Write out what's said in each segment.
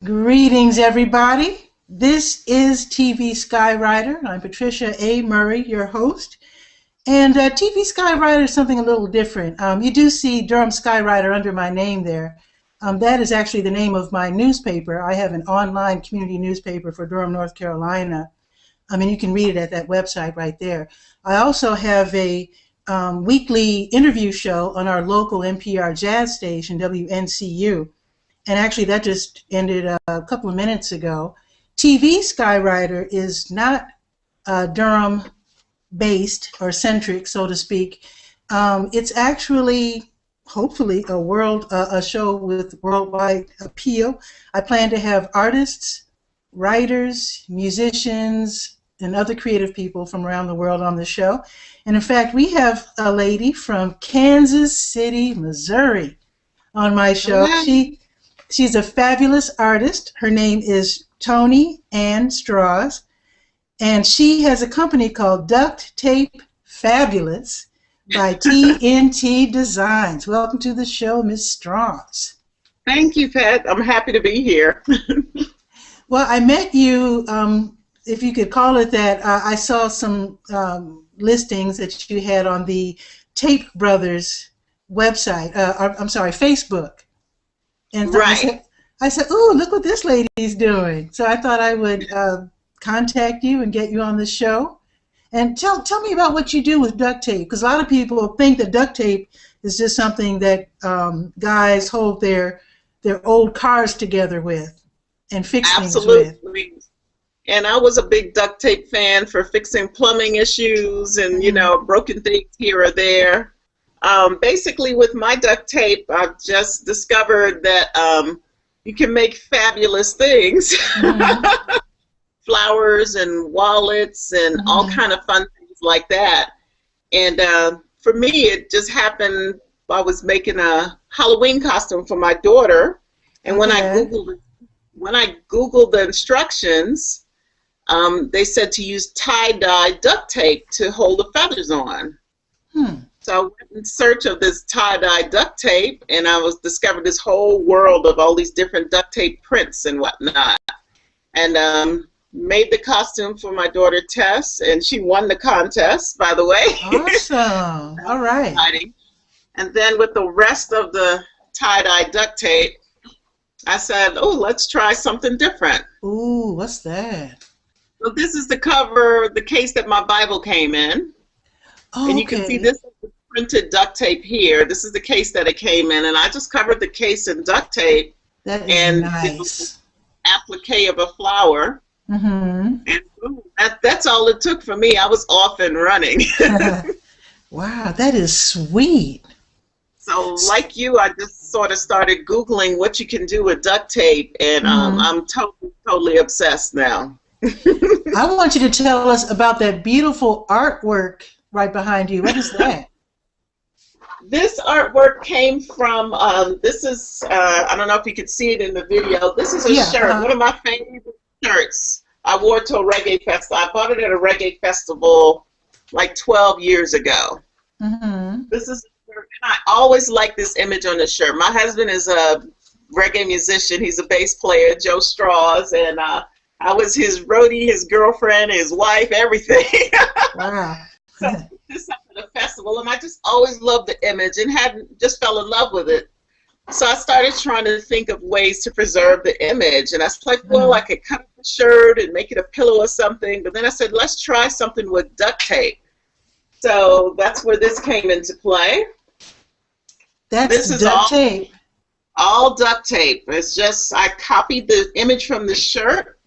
Greetings, everybody. This is TV Skywriter. I'm Patricia A. Murray, your host. And TV Skywriter is something a little different. You do see Durham Skywriter under my name there. That is actually the name of my newspaper. I have an online community newspaper for Durham, North Carolina. I mean, you can read it at that website right there. I also have a weekly interview show on our local NPR jazz station, WNCU. And actually, that just ended a couple of minutes ago. TV Skywriter is not Durham-based or centric, so to speak. It's actually, hopefully, a show with worldwide appeal. I plan to have artists, writers, musicians, and other creative people from around the world on the show. And in fact, we have a lady from Kansas City, Missouri, on my show. She's a fabulous artist. Her name is Toni Anne Straws, and she has a company called Duct Tape Fabulous by TNT Designs. Welcome to the show, Miss Straws. Thank you, Pat. I'm happy to be here. Well, I met you, if you could call it that. I saw some listings that you had on the Tape Brothers website. Facebook. And so right. I said, "Ooh, look what this lady's doing." So I thought I would contact you and get you on the show. And tell me about what you do with duct tape, because a lot of people think that duct tape is just something that guys hold their old cars together with and fix things with. Absolutely. And I was a big duct tape fan for fixing plumbing issues and, broken things here or there. Basically, with my duct tape, I've just discovered that you can make fabulous things. Mm-hmm. Flowers and wallets and all kind of fun things like that. And for me, it just happened, I was making a Halloween costume for my daughter. And when I Googled the instructions, they said to use tie-dye duct tape to hold the feathers on. So I went in search of this tie-dye duct tape, and I discovered this whole world of all these different duct tape prints and whatnot. And made the costume for my daughter Tess, and she won the contest, by the way. Awesome. All right. Exciting. And then with the rest of the tie-dye duct tape, I said, oh, let's try something different. Ooh, what's that? So this is the cover, the case that my Bible came in. Oh, and you can see this is the printed duct tape here. This is the case that it came in, and I just covered the case in duct tape. That is nice. Applique of a flower. Mm-hmm. And boom, that's all it took for me. I was off and running. Wow, that is sweet. So like you, I just sort of started Googling what you can do with duct tape, and I'm totally obsessed now. I want you to tell us about that beautiful artwork right behind you. What is that? This artwork came from, this is, I don't know if you could see it in the video. This is a shirt, one of my favorite shirts. I wore it to a reggae festival. I bought it at a reggae festival like 12 years ago. Mm-hmm. This is a shirt, and I always like this image on the shirt. My husband is a reggae musician. He's a bass player, Joe Straws, and I was his roadie, his girlfriend, his wife, everything. Wow. So this happened at a festival, and I just always loved the image and just fell in love with it. So I started trying to think of ways to preserve the image, and I was like, well, I could cut the shirt and make it a pillow or something. But then I said, let's try something with duct tape. So that's where this came into play. This is duct tape. All duct tape. It's just I copied the image from the shirt,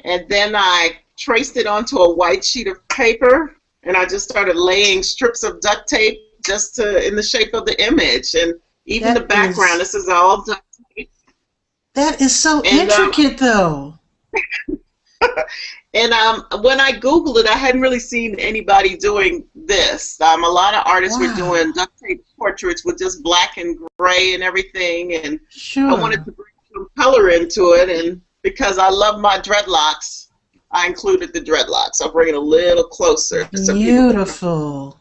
and then I traced it onto a white sheet of paper, and I just started laying strips of duct tape just in the shape of the image. And even the background, this is all duct tape. That is so intricate, though. And when I Googled it, I hadn't really seen anybody doing this. A lot of artists were doing duct tape portraits with just black and gray and everything. And I wanted to bring some color into it. And because I love my dreadlocks, I included the dreadlocks. I'll bring it a little closer. Beautiful.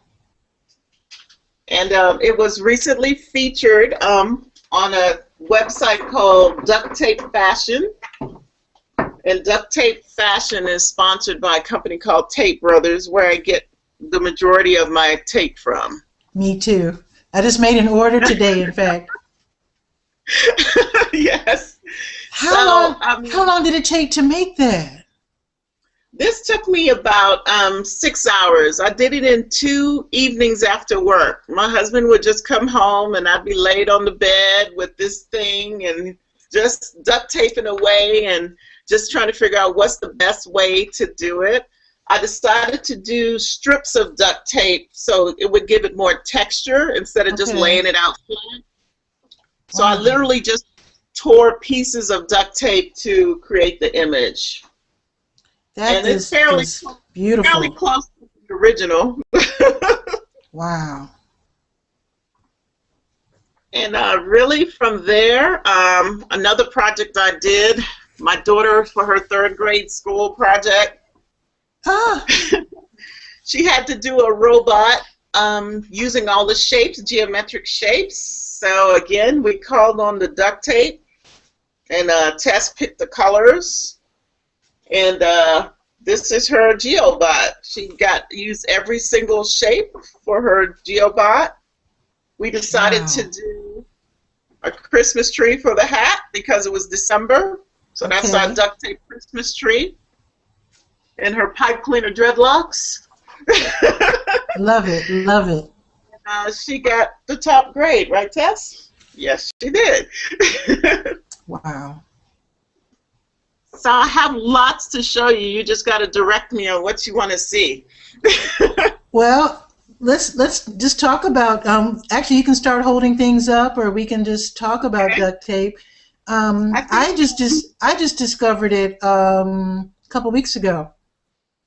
And it was recently featured on a website called Duct Tape Fashion. And Duct Tape Fashion is sponsored by a company called Tape Brothers, where I get the majority of my tape from. Me too. I just made an order today, in fact. Yes. How long did it take to make that? This took me about 6 hours. I did it in 2 evenings after work. My husband would just come home and I'd be laid on the bed with this thing and just duct taping away and just trying to figure out what's the best way to do it. I decided to do strips of duct tape so it would give it more texture instead of just laying it out flat. So I literally just tore pieces of duct tape to create the image. That is beautiful. Fairly close to the original. Wow. And really from there, another project I did, my daughter for her 3rd grade school project, she had to do a robot using all the shapes, geometric shapes. So again, we called on the duct tape, and Tess picked the colors. And this is her GeoBot. She used every single shape for her GeoBot. We decided to do a Christmas tree for the hat because it was December. So that's our duct tape Christmas tree. And her pipe cleaner dreadlocks. Love it, love it. She got the top grade, right, Tess? Yes, she did. Wow. So I have lots to show you. You just got to direct me on what you want to see. Well, let's just talk about. Actually, you can start holding things up, or we can just talk about duct tape. I just discovered it a couple weeks ago.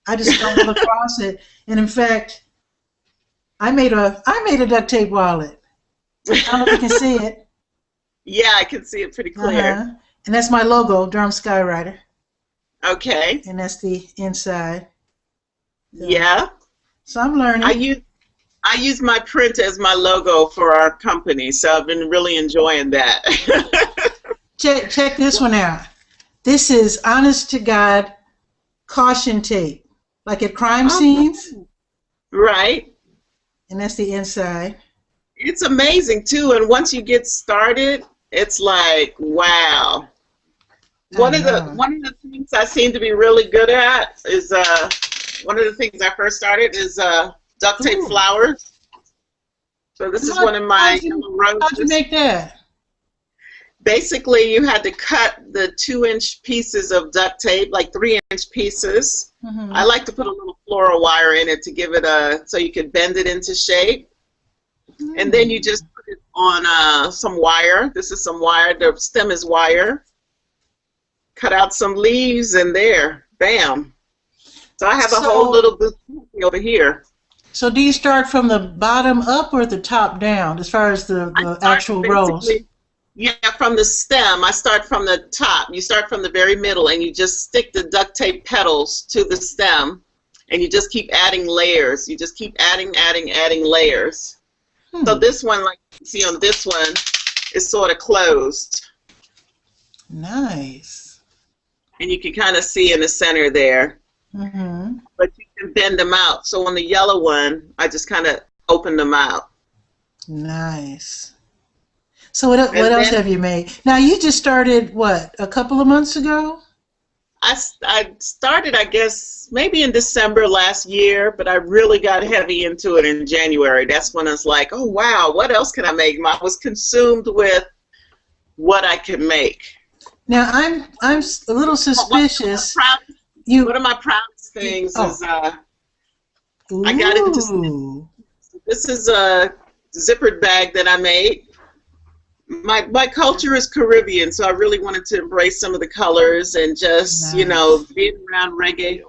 I just stumbled across it, and in fact, I made a duct tape wallet. I don't know if you can see it. Yeah, I can see it pretty clear. And that's my logo, Durham Skywriter. Okay. And that's the inside. So, yeah. So I'm learning. I use my print as my logo for our company, so I've been really enjoying that. Check this one out. This is honest to God caution tape, like at crime scenes. Right. And that's the inside. It's amazing too, and once you get started, it's like, wow. One of the things I seem to be really good at is one of the things I first started is duct tape flowers. So this is one of my roses. How'd you make that? Basically, you had to cut the 2-inch pieces of duct tape, like 3-inch pieces. I like to put a little floral wire in it to give it so you could bend it into shape. And then you just put it on some wire. This is some wire. The stem is wire. Cut out some leaves and there, bam. So I have a whole little bit over here. So do you start from the bottom up or the top down as far as the actual rows? Yeah, from the stem. I start from the top. You start from the very middle and you just stick the duct tape petals to the stem and you just keep adding layers. You just keep adding layers. So this one, like you see on this one, is sort of closed. Nice. And you can kind of see in the center there. But you can bend them out. So on the yellow one, I just kind of open them out. Nice. So what else have you made? Now you just started, what, a couple of months ago? I started, I guess, maybe in December last year, but I really got heavy into it in January. That's when I was like, oh, wow, what else can I make? I was consumed with what I could make. Now, I'm a little suspicious. One of my proudest things is I got into this is a zippered bag that I made. My culture is Caribbean, so I really wanted to embrace some of the colors and just, you know, being around reggae.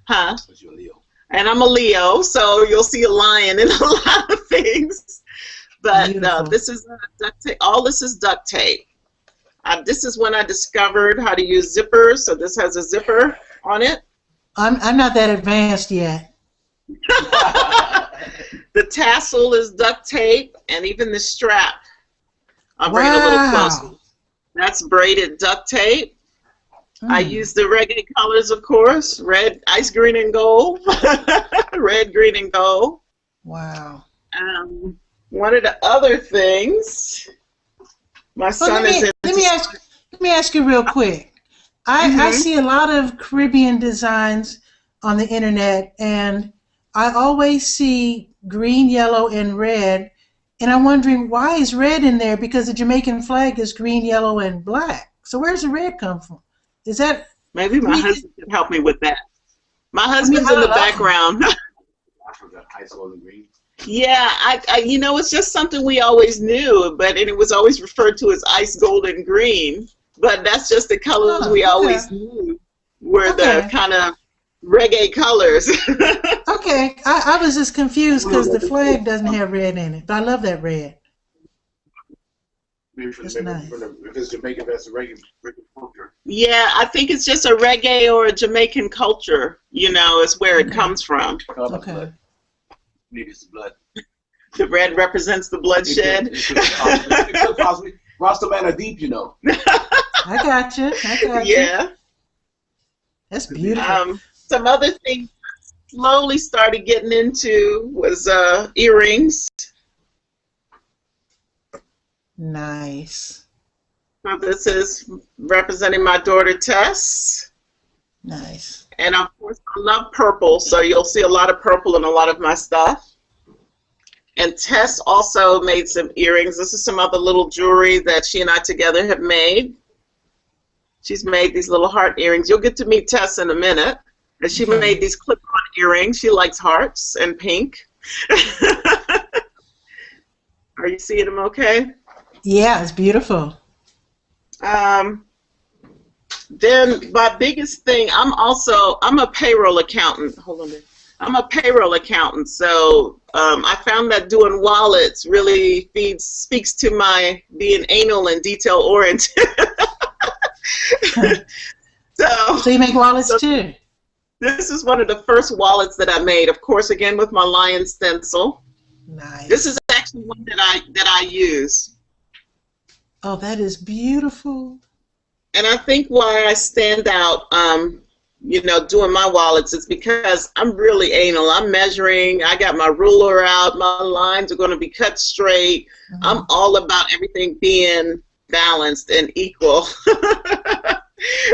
Huh? You're a Leo. And I'm a Leo, so you'll see a lion in a lot of things. But this is duct tape. All this is duct tape. This is when I discovered how to use zippers, so this has a zipper on it. I'm not that advanced yet. The tassel is duct tape, and even the strap. I'll bring it a little closer. Wow. That's braided duct tape. I Mm. use the reggae colors, of course, red, ice green, and gold. Red, green, and gold. Wow. One of the other things, my Well, son is into. let me ask you real quick. I see a lot of Caribbean designs on the internet, and I always see green, yellow, and red. And I'm wondering, why is red in there? Because the Jamaican flag is green, yellow, and black. So where's the red come from? Is that Maybe my husband can help me with that. My husband's I in the love background. I forgot ice golden green. Yeah, it's just something we always knew, but it was always referred to as ice golden green. But that's just the colors we always knew were the kind of reggae colors. Okay, I was just confused because the flag doesn't have red in it, but I love that red. Maybe for That's the, nice. if it's Jamaican, that's a reggae culture. Yeah, I think it's just a reggae or a Jamaican culture, is where it comes from. Okay. Blood. Maybe it's the blood. The red represents the bloodshed. It could possibly. Rasta man are deep, I got you. Yeah. That's beautiful. Some other things I slowly started getting into was earrings. Nice. So this is representing my daughter Tess. Nice. And of course I love purple, so you'll see a lot of purple in a lot of my stuff. And Tess also made some earrings. This is some other little jewelry that she and I together have made. She's made these little heart earrings. You'll get to meet Tess in a minute. And she made these clip-on earrings. She likes hearts and pink. Are you seeing them okay? Yeah, it's beautiful. Then my biggest thing, I'm a payroll accountant. Hold on a minute. I'm a payroll accountant, so I found that doing wallets really speaks to my being anal and detail oriented. So you make wallets too? This is one of the first wallets that I made, of course, again with my lion stencil. Nice. This is actually one that I use. Oh, that is beautiful. And I think why I stand out, doing my wallets is because I'm really anal. I'm measuring. I got my ruler out. My lines are going to be cut straight. Mm-hmm. I'm all about everything being balanced and equal.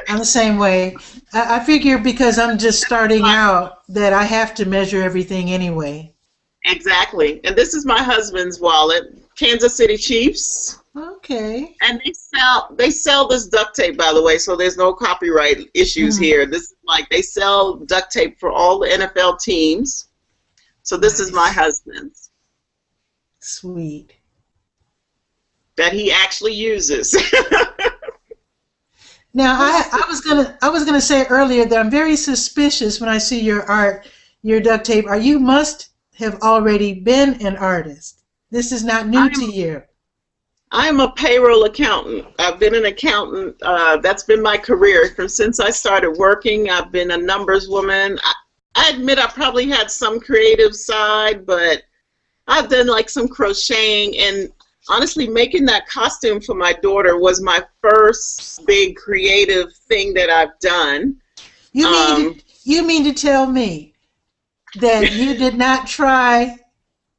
I'm the same way. I figure because I'm just starting out that I have to measure everything anyway. Exactly. And this is my husband's wallet, Kansas City Chiefs. Okay. And they sell this duct tape, by the way, so there's no copyright issues here. This is they sell duct tape for all the NFL teams. So this is my husband's. Sweet. That he actually uses. Now I was gonna say earlier that I'm very suspicious when I see your art, your duct tape. You must have already been an artist. This is not new to you. I'm a payroll accountant. I've been an accountant. That's been my career since I started working. I've been a numbers woman. I admit I probably had some creative side, but I've done some crocheting, and honestly, making that costume for my daughter was my first big creative thing that I've done. You mean to tell me that you did not try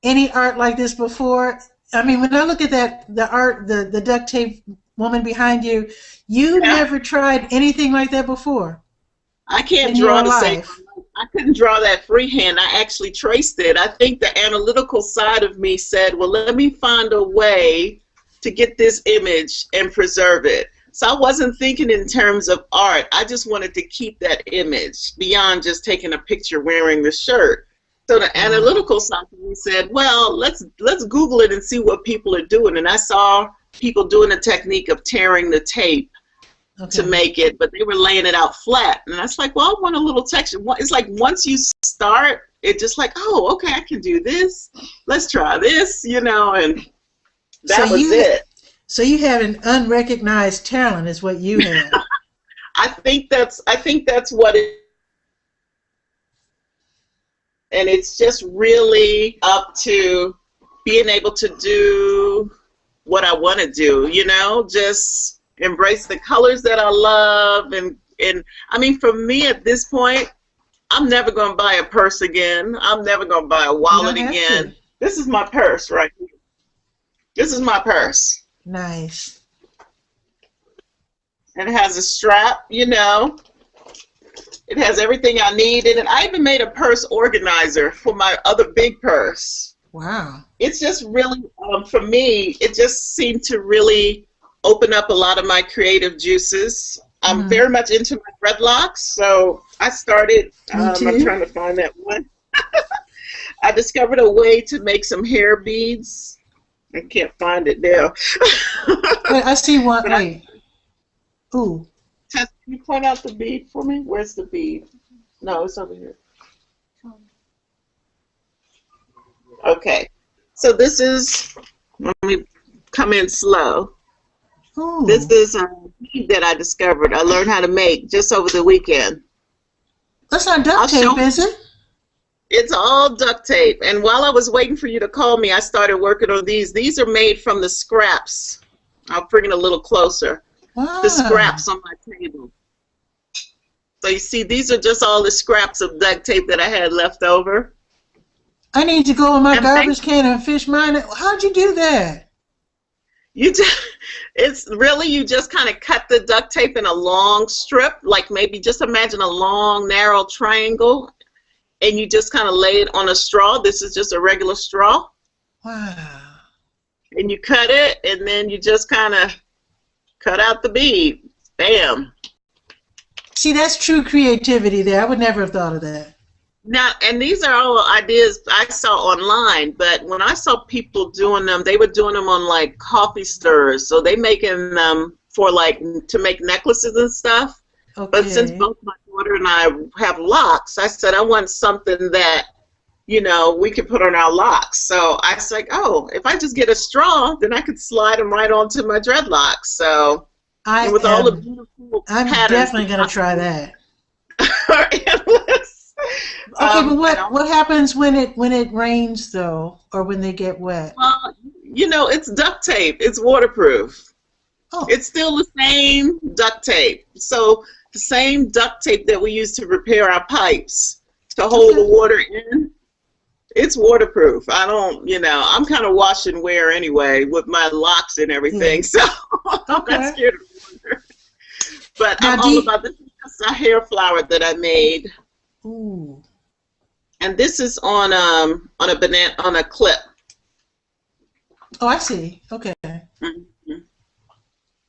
any art like this before? I mean, when I look at the art, the duct tape woman behind you, you never tried anything like that before. I can't draw the same. I couldn't draw that freehand. I actually traced it. I think the analytical side of me said, well, let me find a way to get this image and preserve it. So I wasn't thinking in terms of art. I just wanted to keep that image beyond just taking a picture wearing the shirt. So the analytical side of me said, well, let's Google it and see what people are doing. And I saw people doing the technique of tearing the tape to make it, but they were laying it out flat. And I was like, well, I want a little texture. It's like once you start, it's just like, oh, okay, I can do this. Let's try this, and that was it. So you have an unrecognized talent is what you have. I think that's what it. And it's just really up to being able to do what I want to do, you know, just embrace the colors that I love. And I mean, for me at this point, I'm never going to buy a purse again. I'm never going to buy a wallet again. This is my purse right here. This is my purse. Nice. And it has a strap, you know. It has everything I need in it. I even made a purse organizer for my other big purse. Wow. It's just really, for me, it just seemed to really open up a lot of my creative juices. I'm very much into my dreadlocks, so I started, I'm trying to find that one. I discovered a way to make some hair beads. I can't find it now. Wait, I see one. Wait. Ooh. Tess, can you point out the bead for me? Where's the bead? No, it's over here. Okay. So this is, let me come in slow. Ooh. This is a bead that I discovered. I learned how to make just over the weekend. That's not duct tape, is it? It's all duct tape. And while I was waiting for you to call me, I started working on these. These are made from the scraps. I'll bring it a little closer. Wow. The scraps on my table. So you see, these are just all the scraps of duct tape that I had left over. I need to go in my garbage can and fish mine. How'd you do that? You just, it's really, you just kind of cut the duct tape in a long strip, like maybe just imagine a long, narrow triangle, and you just kind of lay it on a straw. This is just a regular straw. Wow. And you cut it, and then you just kind of cut out the bead. Bam. See, that's true creativity there. I would never have thought of that. Now, and these are all ideas I saw online, but when I saw people doing them, they were doing them on like coffee stirrers. So they making them for like to make necklaces and stuff. Okay. But since both my daughter and I have locks, I said I want something that, you know, we could put on our locks. So I was like, oh, if I just get a straw, then I could slide them right onto my dreadlocks. So all the beautiful I'm definitely going to try that. are endless. Okay, but what happens when it rains though, or when they get wet? Well, you know, it's duct tape. It's waterproof. Oh. It's still the same duct tape. So the same duct tape that we use to repair our pipes to hold the water in, it's waterproof. I don't, you know, I'm kind of wash and wear anyway with my locks and everything, so I'm not scared of water. But now, I'm all about this. Is a hair flower that I made. Ooh. And this is on a clip. Oh, I see. Okay. Mm-hmm.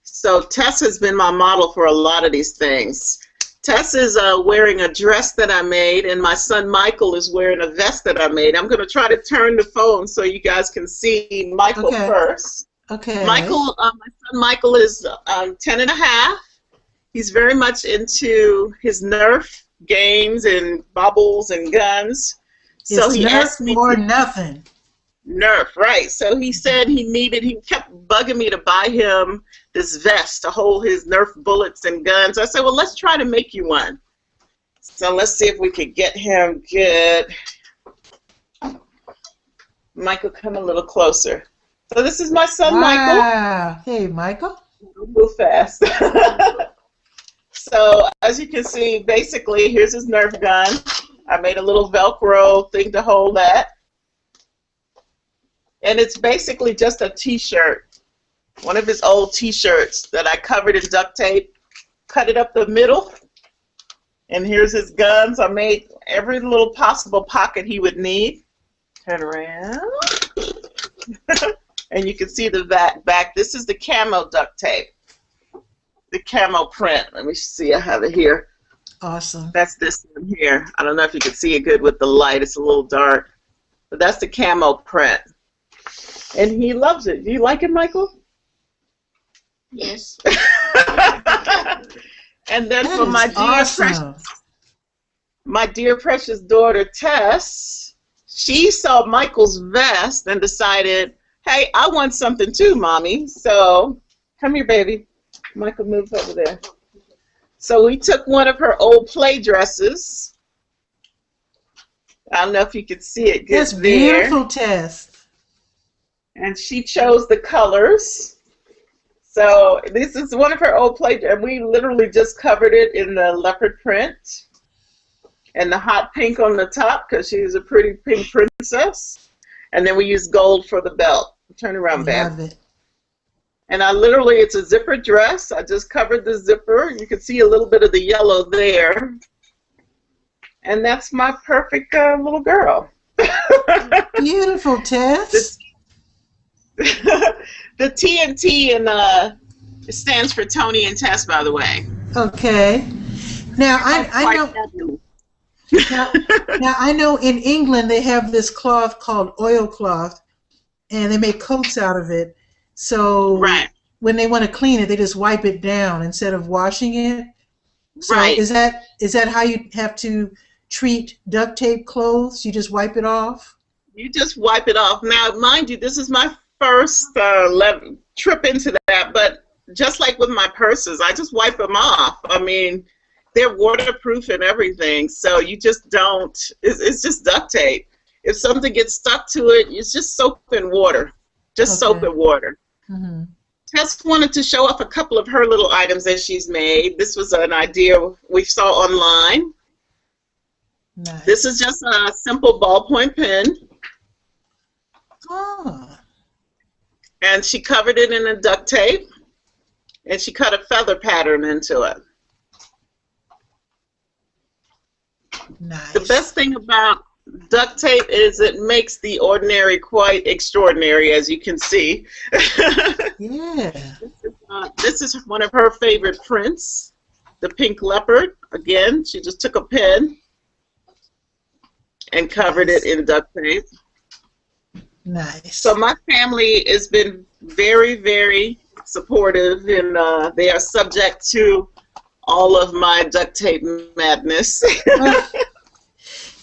So Tess has been my model for a lot of these things. Tess is wearing a dress that I made, and my son Michael is wearing a vest that I made. I'm going to try to turn the phone so you guys can see Michael first. Okay. Michael, my son Michael is 10 and a half. He's very much into his Nerf games and bubbles and guns. So he asked me or nothing. Nerf, right. So he said he kept bugging me to buy him this vest to hold his Nerf bullets and guns. I said, well, let's try to make you one. So let's see if we could get him good. Michael, come a little closer. So this is my son, Michael. Wow. Hey, Michael. Move fast. So as you can see, basically, here's his Nerf gun. I made a little Velcro thing to hold that. And it's basically just a T-shirt, one of his old T-shirts that I covered in duct tape, cut it up the middle, and here's his guns. I made every little possible pocket he would need. Turn around. And you can see the back. This is the camo duct tape, the camo print. Let me see, I have it here. Awesome. That's this one here. I don't know if you can see it good with the light. It's a little dark. But that's the camo print. And he loves it. Do you like it, Michael? Yes. And then for my dear precious daughter Tess, she saw Michael's vest and decided, hey, I want something too, Mommy. So come here, baby. Michael, move over there. So we took one of her old play dresses. I don't know if you could see it good. That's beautiful, Tess. And she chose the colors. So this is one of her old plates, and we literally just covered it in the leopard print and the hot pink on the top because she's a pretty pink princess. And then we used gold for the belt. Turn around, babe. Love it. And I literally, it's a zipper dress. I just covered the zipper. You can see a little bit of the yellow there. And that's my perfect little girl. Beautiful, Tess. The TNT it stands for Toni and Tess, by the way. Okay. Now I know. Now I know in England they have this cloth called oilcloth, and they make coats out of it. So right. When they want to clean it, they just wipe it down instead of washing it. So right. Is that how you have to treat duct tape clothes? You just wipe it off? You just wipe it off. Now, mind you, this is my first trip into that, but just like with my purses, I just wipe them off. I mean, they're waterproof and everything, so you just don't, it's just duct tape. If something gets stuck to it, it's just soap and water. Just soap and water. Mm-hmm. Tess wanted to show off a couple of her little items that she's made. This was an idea we saw online. Nice. This is just a simple ballpoint pen. Oh. And she covered it in a duct tape, and she cut a feather pattern into it. Nice. The best thing about duct tape is it makes the ordinary quite extraordinary, as you can see. Yeah. This is one of her favorite prints, the pink leopard. Again, she just took a pen and covered it in duct tape. Nice. So my family has been very, very supportive, and they are subject to all of my duct tape madness.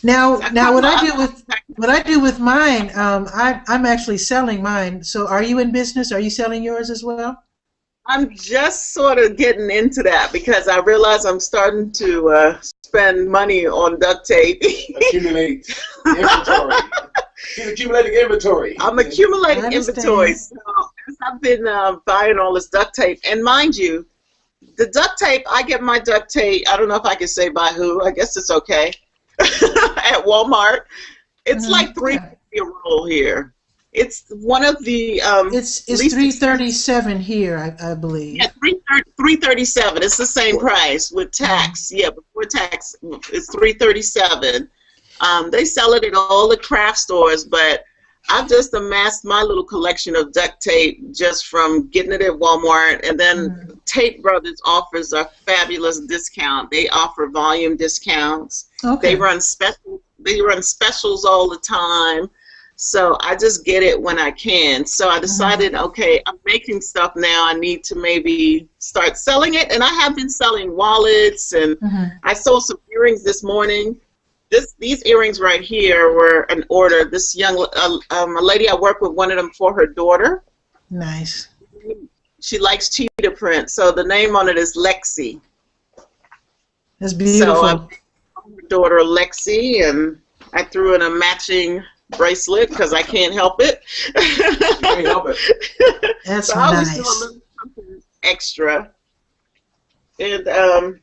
Now what I do with mine, I'm actually selling mine. So are you in business? Are you selling yours as well? I'm just sort of getting into that because I realize I'm starting to spend money on duct tape. Accumulate inventory. Keep accumulating inventory. I'm accumulating inventory. So I've been buying all this duct tape. And mind you, the duct tape, I get my duct tape, I don't know if I can say by who, I guess it's okay, at Walmart. It's like $3.50 a roll here. It's one of the it's $3.37 here, I believe. Yeah, $3.37. It's the same price with tax. Yeah, before tax, it's $3.37. They sell it at all the craft stores, but I've just amassed my little collection of duct tape just from getting it at Walmart. And then Tape Brothers offers a fabulous discount. They offer volume discounts. Okay. They run specials all the time. So I just get it when I can. So I decided, okay, I'm making stuff now. I need to maybe start selling it. And I have been selling wallets, and I sold some earrings this morning. These earrings right here were an order. This young a lady I work with wanted them for her daughter. Nice. She likes cheetah print, so the name on it is Lexi. That's beautiful. So I named her daughter Lexi, and I threw in a matching bracelet because I can't help it. Can't help it. That's so I always nice. do a little something extra. And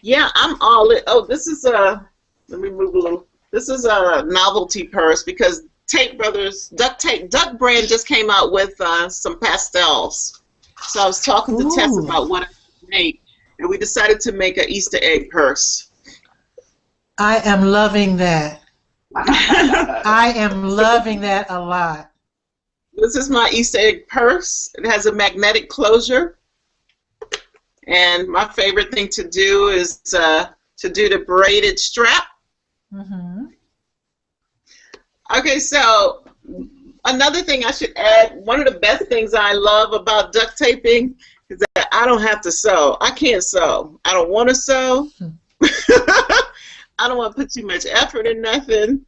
yeah, I'm all in. Oh, this is a. Let me move a little. This is a novelty purse because Tape Brothers Duct brand just came out with some pastels. So I was talking to Tess about what I could make, and we decided to make an Easter egg purse. I am loving that. I am loving that a lot. This is my Easter egg purse. It has a magnetic closure. And my favorite thing to do is to do the braided strap. Okay, so another thing I should add, one of the best things I love about duct taping is that I don't have to sew. I can't sew. I don't want to sew. I don't want to put too much effort in nothing.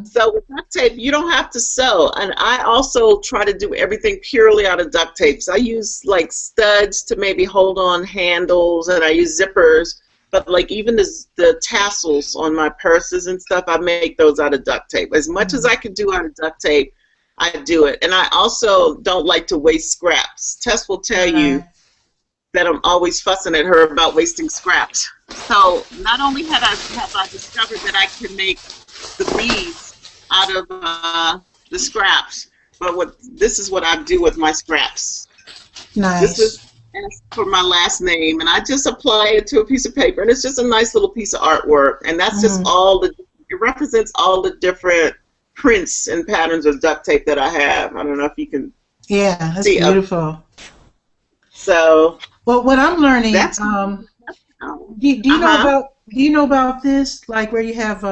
So with duct tape, you don't have to sew. And I also try to do everything purely out of duct tapes. I use like studs to maybe hold on handles, and I use zippers. But like even the tassels on my purses and stuff, I make those out of duct tape. As much as I can do out of duct tape, I do it. And I also don't like to waste scraps. Tess will tell you that I'm always fussing at her about wasting scraps. So not only have I discovered that I can make the beads out of the scraps, but this is what I do with my scraps. Nice. This is for my last name, and I just apply it to a piece of paper, and it's just a nice little piece of artwork, and that's just it represents all the different prints and patterns of duct tape that I have. I don't know if you can that's see beautiful. So well, what I'm learning, do you know about this, like where you have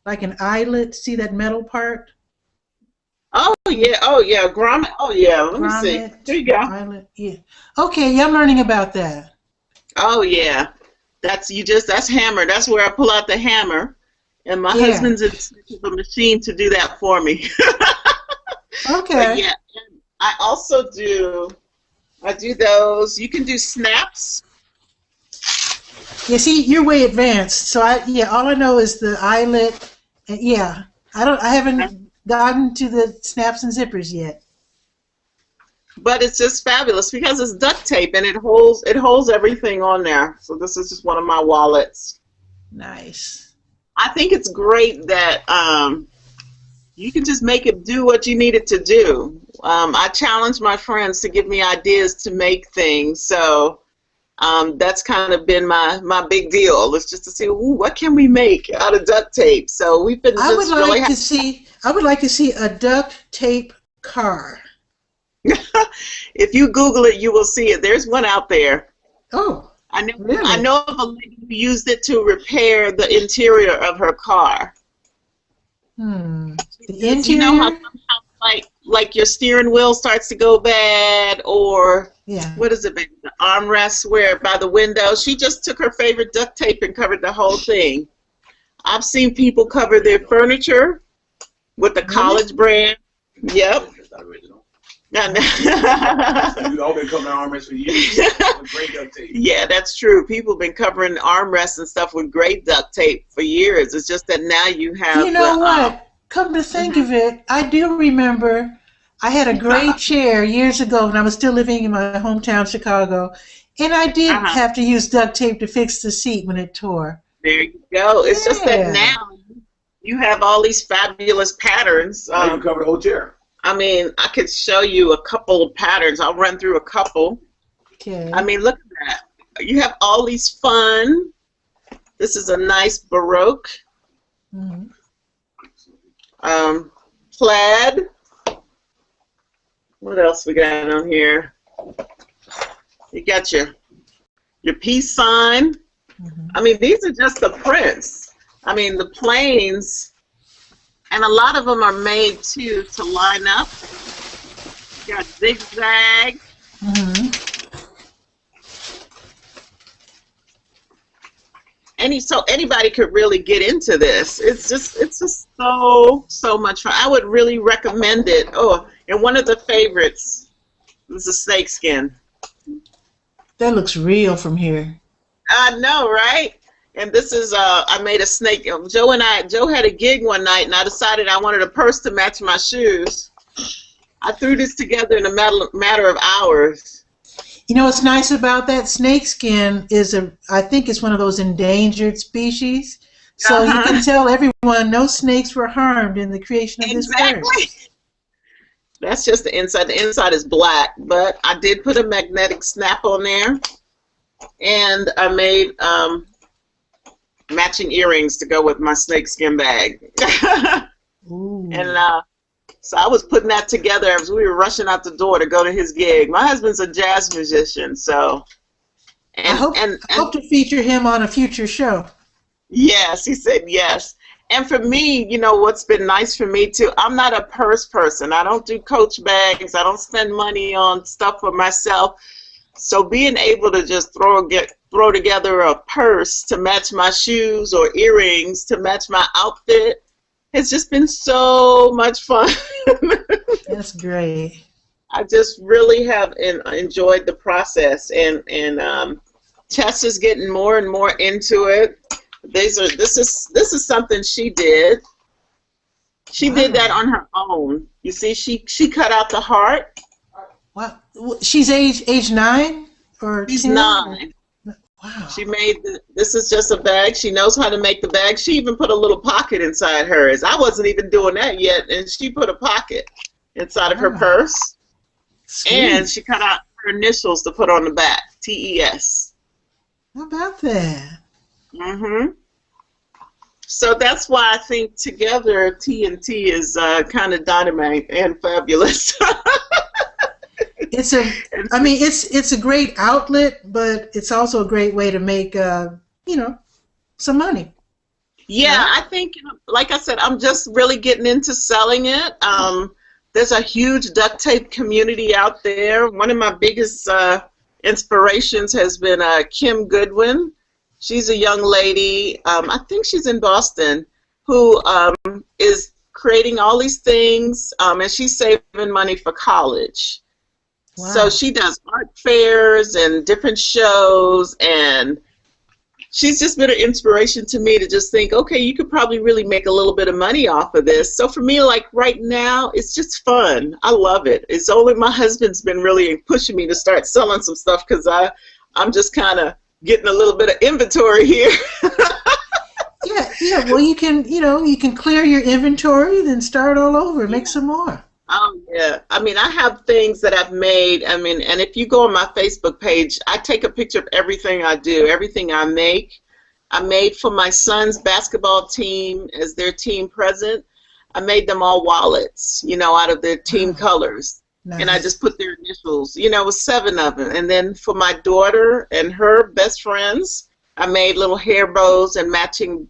like an eyelet, see that metal part? Oh yeah, grommet. Oh yeah, let me see. There you go. Eyelet, yeah. Okay, yeah, I'm learning about that. Oh yeah, that's hammer. That's where I pull out the hammer, and my husband's in a machine to do that for me. Okay. But yeah, and I also do those. You can do snaps. Yeah, see, you're way advanced. So all I know is the eyelet. I haven't gotten to the snaps and zippers yet. But it's just fabulous because it's duct tape and it holds everything on there. So this is just one of my wallets. Nice. I think it's great that you can just make it do what you need it to do. I challenge my friends to give me ideas to make things. So that's kind of been my big deal. It's just to see, what can we make out of duct tape? So we've been I would like to see a duct tape car. If you Google it, you will see it. There's one out there. Oh, really? I know of a lady who used it to repair the interior of her car. The interior? You know how sometimes, like your steering wheel starts to go bad, or what is it, the armrest where by the window? She just took her favorite duct tape and covered the whole thing. I've seen people cover their furniture with the college brand. Yep. We've all been covering armrests for years with great duct tape. Yeah, that's true. People have been covering armrests and stuff with great duct tape for years. It's just that now you have. You know what? Come to think of it, I do remember I had a great chair years ago when I was still living in my hometown, Chicago, and I did have to use duct tape to fix the seat when it tore. There you go. It's just that now you have all these fabulous patterns. You can cover the whole chair. I mean, I could show you a couple of patterns. I'll run through a couple. Okay. I mean, look at that. You have all these fun. This is a nice Baroque. Plaid. What else we got on here? You got your peace sign. I mean, these are just the prints. I mean, the planes. And a lot of them are made, too, to line up. You got zigzag. So anybody could really get into this. It's just so much fun. I would really recommend it. Oh, and one of the favorites is the snake skin. That looks real from here. I know, right? And this is, I made a snake. Joe had a gig one night, and I decided I wanted a purse to match my shoes. I threw this together in a matter of hours. You know what's nice about that? Snake skin is I think it's one of those endangered species. So you can tell everyone no snakes were harmed in the creation of this purse. That's just the inside. The inside is black, but I did put a magnetic snap on there, and I made matching earrings to go with my snakeskin bag. And so I was putting that together as we were rushing out the door to go to his gig. My husband's a jazz musician, so. I hope to feature him on a future show. Yes, he said yes. And for me, you know, what's been nice for me too, I'm not a purse person. I don't do Coach bags. I don't spend money on stuff for myself. So being able to just throw together a purse to match my shoes or earrings to match my outfit, it's just been so much fun. That's great. I just really have enjoyed the process, and Tess is getting more and more into it. This is something she did. She did that on her own. You see, she cut out the heart. Wow. She's age 9 or She's 10? 9. Wow. She made this is just a bag. She knows how to make the bag. She even put a little pocket inside hers. I wasn't even doing that yet, and she put a pocket inside of her purse. Sweet. And she cut out her initials to put on the back, TES. How about that? Mm-hmm. So that's why I think together T&T is kind of dynamite and fabulous. It's a great outlet, but it's also a great way to make some money. Yeah, I think, like I said, I'm just really getting into selling it. There's a huge duct tape community out there. One of my biggest inspirations has been Kim Goodwin. She's a young lady, I think she's in Boston, who is creating all these things, and she's saving money for college. Wow. So she does art fairs and different shows, and she's just been an inspiration to me to just think, okay, you could probably really make a little bit of money off of this. So for me, like right now, it's just fun. I love it. It's only my husband's been really pushing me to start selling some stuff because I'm just kind of getting a little bit of inventory here. Yeah. Well, you can clear your inventory, then start all over, make some more. Oh, yeah. I mean, I have things that I've made. I mean, and if you go on my Facebook page, I take a picture of everything I do, everything I make. I made for my son's basketball team as their team present. I made them all wallets, out of their team colors. Nice. And I just put their initials. It was 7 of them. And then for my daughter and her best friends, I made little hair bows and matching,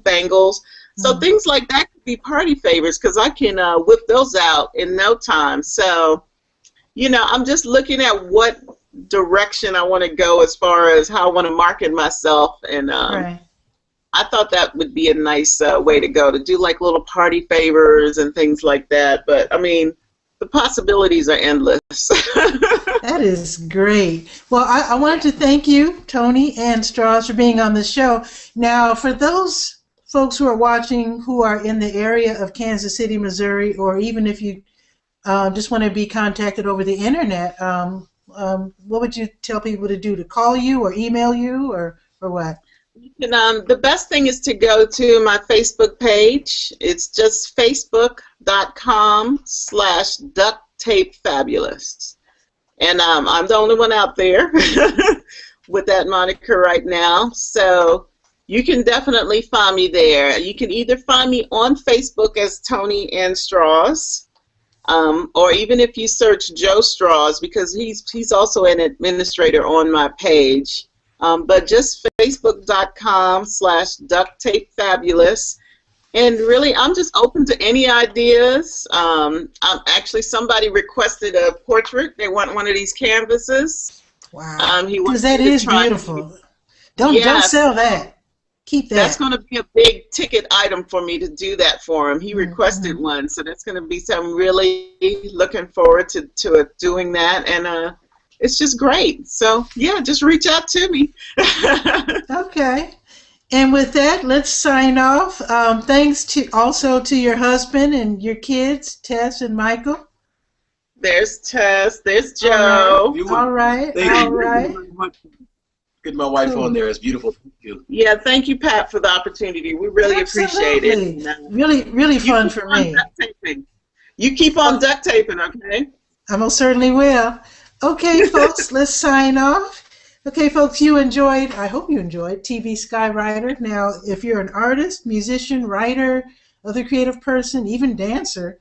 bangles. So things like that could be party favors because I can whip those out in no time. So, I'm just looking at what direction I want to go as far as how I want to market myself. And right. I thought that would be a nice way to go, to do like little party favors and things like that. But, I mean, the possibilities are endless. That is great. Well, I wanted to thank you, Toni Anne Straws, for being on the show. Now, for those folks who are watching who are in the area of Kansas City, Missouri, or even if you just want to be contacted over the internet, what would you tell people to do? To call you or email you or what? The best thing is to go to my Facebook page. It's just facebook.com/Duct Tape Fabulous. And I'm the only one out there with that moniker right now. So you can definitely find me there. You can either find me on Facebook as Toni Anne Straws, or even if you search Joe Straws, because he's also an administrator on my page. But just facebook.com/Duct Tape Fabulous. And really, I'm just open to any ideas. Actually, somebody requested a portrait. They want one of these canvases. Wow. Because that is beautiful. Don't sell that. Keep that. That's going to be a big ticket item for me to do that for him. He requested one, so that's going to be something really looking forward to doing that. And it's just great. So, yeah, just reach out to me. Okay. And with that, let's sign off. Thanks also to your husband and your kids, Tess and Michael. There's Tess. There's Joe. All right. Get my wife on there. It's beautiful. Thank you. Yeah, thank you, Pat, for the opportunity. We really appreciate it. Really fun for me. You keep on duct taping, okay? I most certainly will. Okay, folks, let's sign off. Okay, folks, I hope you enjoyed TV Skywriter. Now, if you're an artist, musician, writer, other creative person, even dancer,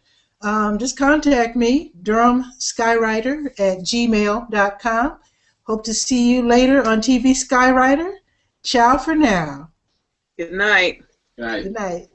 just contact me, durhamskywriter@gmail.com. Hope to see you later on TV Skywriter. Ciao for now. Good night. Good night. Good night.